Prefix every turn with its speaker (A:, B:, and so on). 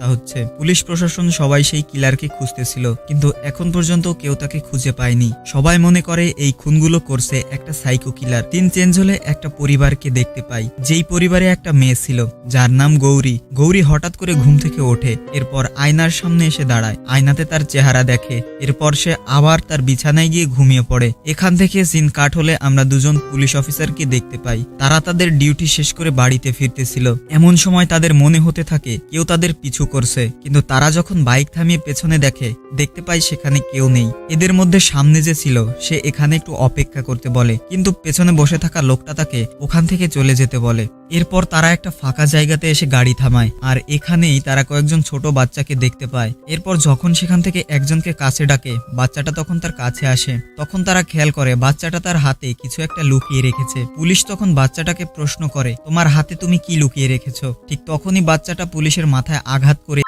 A: হত্যা হচ্ছে। পুলিশ প্রশাসন সবাই সেই কিলারকে খুঁজতেছিল, কিন্তু এখন পর্যন্ত কেউ তাকে খুঁজে পায়নি। সবাই মনে করে এই খুনগুলো করছে একটা সাইকো কিলার। দিন চেঞ্জ হলে একটা পরিবারকে দেখতে পাই, যেই পরিবারে একটা মেয়ে ছিল যার নাম গৌরী। গৌরী হঠাৎ করে ঘুম থেকে ওঠে, এরপর আয়নার সামনে এসে দাঁড়ায়, আয়নাতে তার চেহারা দেখে, এরপর সে আবার তার বিছানায় গিয়ে ঘুমিয়ে পড়ে। এখান থেকে সিন কাট হলে আমরা দুজন পুলিশ অফিসারকে দেখতে পাই। তারা তাদের ডিউটি শেষ করে বাড়িতে ফিরতেছিল। এমন সময় তাদের মনে হতে থাকে কেউ তাদের পিছু করছে, কিন্তু তারা যখন বাইক থামিয়ে পেছনে দেখতে পায় সেখানে কেউ নেই। এদের মধ্যে সামনে যে ছিল সে এখানে একটু অপেক্ষা করতে বলে, কিন্তু পেছনে বসে থাকা লোকটা তাকে ওখান থেকে চলে যেতে বলে। এরপর তারা একটা ফাঁকা জায়গাতে এসে গাড়ি থামায়, আর এখানেই তারা কয়েকজন ছোট বাচ্চাকে দেখতে পায়। এরপর যখন সেখান থেকে একজনকে কাছে ডাকে, বাচ্চাটা তখন তার কাছে আসে। তখন তারা খেয়াল করে বাচ্চাটা তার হাতে কিছু একটা লুকিয়ে রেখেছে। পুলিশ তখন বাচ্চাটাকে প্রশ্ন করে, তোমার হাতে তুমি কি লুকিয়ে রেখেছো? ঠিক তখনই বাচ্চাটা পুলিশের মাথায় আঘাত করে